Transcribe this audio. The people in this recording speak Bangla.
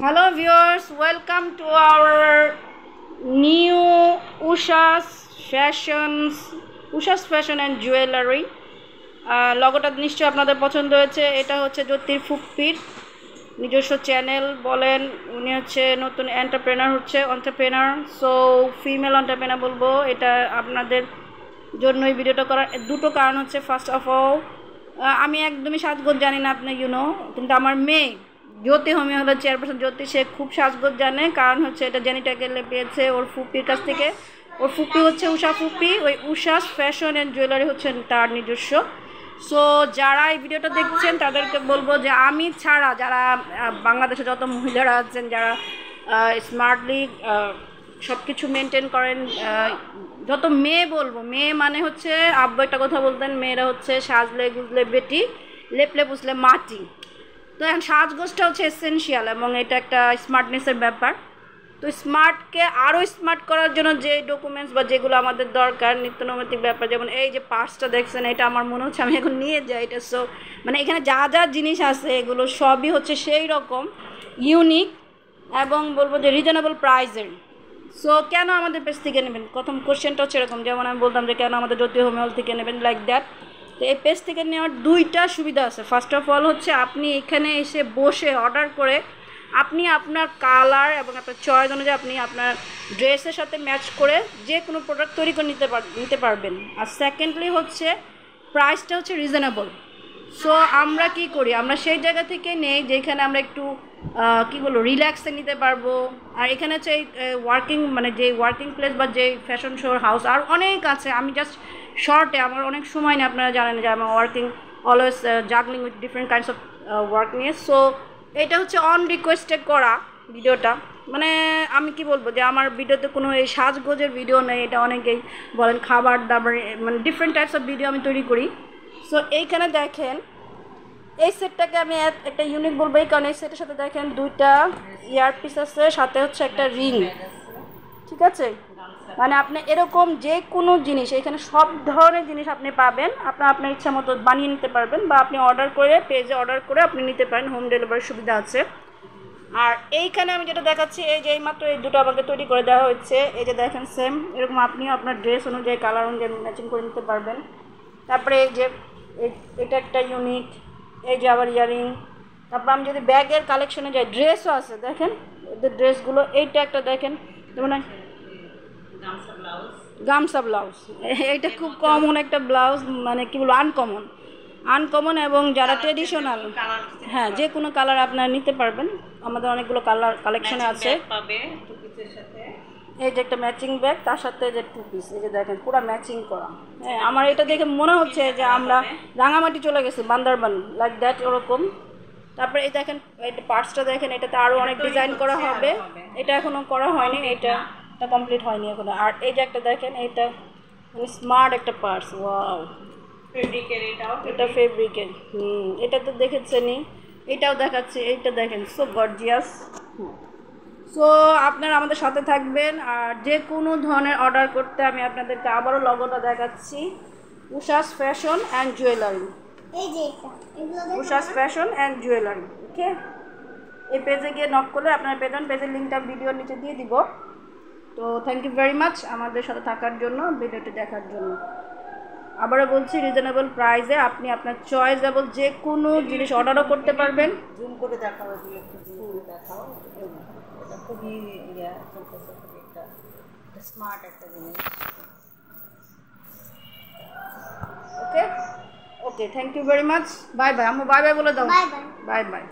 Hello viewers, welcome to our new Usha's Fashion and Jewelry. লগোটা নিশ্চয়ই আপনাদের পছন্দ হয়েছে। এটা হচ্ছে জ্যোতির ফুপ্পির নিজস্ব চ্যানেল বলেন, উনি হচ্ছে নতুন এন্টারপ্রেনার, সো ফিমেল এন্টারপ্রেনার বলবো। এটা আপনাদের জন্য এই ভিডিওটা করার দুটো কারণ হচ্ছে, ফার্স্ট অফ অল আমি একদমই সাজগোজ জানি না, আপনি কিন্তু আমার মেয়ে জ্যোতি হোমিও হলো চেয়ারপারসন জ্যোতি, সে খুব সাজগোজ জানে। কারণ হচ্ছে এটা জেনিটাকে পেয়েছে ওর ফুপির কাছ থেকে। ওর ফুপি হচ্ছে উষা ফুপি, ওই উষাস ফ্যাশন অ্যান্ড জুয়েলারি হচ্ছে তার নিজস্ব। সো যারা এই ভিডিওটা দেখছেন তাদেরকে বলবো যে আমি ছাড়া যারা বাংলাদেশে যত মহিলারা আছেন যারা স্মার্টলি সব কিছু মেনটেন করেন, যত মেয়ে বলবো, মেয়ে মানে হচ্ছে আব্বু একটা কথা বলতেন, মেয়েরা হচ্ছে সাজলে গুজলে বেটি, লেপলে পুষলে মাটি। তো এখন সাজগোজটা হচ্ছে এসেনশিয়াল এবং এটা একটা স্মার্টনেসের ব্যাপার। তো স্মার্টকে আরও স্মার্ট করার জন্য যে ডকুমেন্টস বা যেগুলো আমাদের দরকার নিত্য নৈমিত্তিক ব্যাপার, যেমন এই যে পার্সটা দেখছেন, এটা আমার মনে হচ্ছে আমি এখন নিয়ে যাই এটা। সো মানে এখানে যা যা জিনিস আছে এগুলো সবই হচ্ছে সেই রকম ইউনিক এবং বলবো যে রিজনেবল প্রাইসের। সো কেন আমাদের পেজ থেকে নেবেন, প্রথম কোশ্চেনটা হচ্ছে এরকম, যেমন আমি বলতাম যে কেন আমাদের জ্যোতি হোমিও থেকে নেবেন, লাইক দ্যাট। তো এই পেজ থেকে নেওয়ার দুইটা সুবিধা আছে। ফার্স্ট অফ অল হচ্ছে আপনি এখানে এসে বসে অর্ডার করে আপনি আপনার কালার এবং আপনার চয়েস অনুযায়ী আপনি আপনার ড্রেসের সাথে ম্যাচ করে যে কোনো প্রোডাক্ট তৈরি করে নিতে পারবেন। আর সেকেন্ডলি হচ্ছে প্রাইসটা হচ্ছে রিজনেবল। সো আমরা কি করি, আমরা সেই জায়গা থেকে নেই যেখানে আমরা একটু রিল্যাক্সে নিতে পারবো। আর এখানে হচ্ছে এই যে ওয়ার্কিং প্লেস বা যে ফ্যাশন শোর হাউস আর অনেক আছে। আমি জাস্ট শর্টে, আমার অনেক সময় নেই, আপনারা জানেন যে আমার always juggling with different kinds of work নিয়ে। সো এটা হচ্ছে অন রিকোয়েস্টে করা ভিডিওটা। মানে আমি কি বলবো যে আমার ভিডিওতে কোনো এই সাজগোজের ভিডিও নেই, এটা অনেকেই বলেন খাবার দাবার, মানে ডিফারেন্ট টাইপস অফ ভিডিও আমি তৈরি করি। সো এইখানে দেখেন এই সেটটাকে আমি একটা ইউনিক বলবো, এই কারণ এই সেটের সাথে দেখেন দুইটা ইয়ারপিস আছে, সাথে হচ্ছে একটা রিং, ঠিক আছে। মানে আপনি এরকম যে কোনো জিনিস, এখানে সব ধরনের জিনিস আপনি পাবেন, আপনার ইচ্ছা মতো বানিয়ে নিতে পারবেন বা আপনি অর্ডার করে পেজে অর্ডার করে আপনি নিতে পারেন, হোম ডেলিভারির সুবিধা আছে। আর এইখানে আমি যেটা দেখাচ্ছি, এই যে এইমাত্র এই দুটো আমাকে তৈরি করে দেওয়া হয়েছে, এই যে দেখেন সেম এরকম আপনিও আপনার ড্রেস অনুযায়ী কালার অনুযায়ী ম্যাচিং করে নিতে পারবেন। তারপরে এই যে এটা একটা ইউনিক, এই যে আবার ইয়ারিং। তারপর আমি যদি ব্যাগের কালেকশনে যাই, ড্রেসও আছে দেখেন, এদের ড্রেসগুলো। এইটা একটা দেখেন, যেমন গামছা ব্লাউজ, এইটা খুব কমন একটা ব্লাউজ, মানে কি বলবো আনকমন এবং যারা ট্রেডিশনাল, হ্যাঁ যে কোনো কালার আপনারা নিতে পারবেন, আমাদের অনেকগুলো কালার কালেকশনে আছে। এই যে একটা ম্যাচিং ব্যাগ, তার সাথে যে টু পিস, এই যে দেখেন পুরো ম্যাচিং করা। হ্যাঁ আমার এটা দেখে মনে হচ্ছে যে আমরা রাঙামাটি চলে গেছি, বান্দরবান, লাইক দ্যাট ওরকম। তারপরে এই দেখেন এই পার্টসটা দেখেন, এটাতে আরও অনেক ডিজাইন করা হবে, এটা এখনও করা হয়নি, এটা কমপ্লিট হয়নি এখনো। আর এই যে একটা দেখেন, এটা মানে স্মার্ট একটা পার্টস, ওয়াও, এটা ফেব্রিকের, এটা তো দেখেছেনই, এটাও দেখাচ্ছে, এইটা দেখেন সো গর্জিয়াস। সো আপনারা আমাদের সাথে থাকবেন। আর যে কোনো ধরনের অর্ডার করতে আমি আপনাদেরকে আবারও লগোটা দেখাচ্ছি, Usha's fashion and jewellery, Usha's fashion and jewellery, okay. এই পেজে গিয়ে নক করলে আপনারা পেয়ে যান, পেজের লিঙ্কটা ভিডিওর নিচে দিয়ে দিব। তো থ্যাংক ইউ ভেরি মাচ আমাদের সাথে থাকার জন্য, ভিডিওটি দেখার জন্য। আবারও বলছি, রিজনেবল প্রাইসে আপনি আপনার চয়েসেবল যে কোনো জিনিস অর্ডারও করতে পারবেন। জুম করে দেখাও, এটা খুবই একটা স্মার্ট একটা জিনিস। Okay, thank you very much, bye bye. আমি বাই বাই বলে দাও, বাই বাই।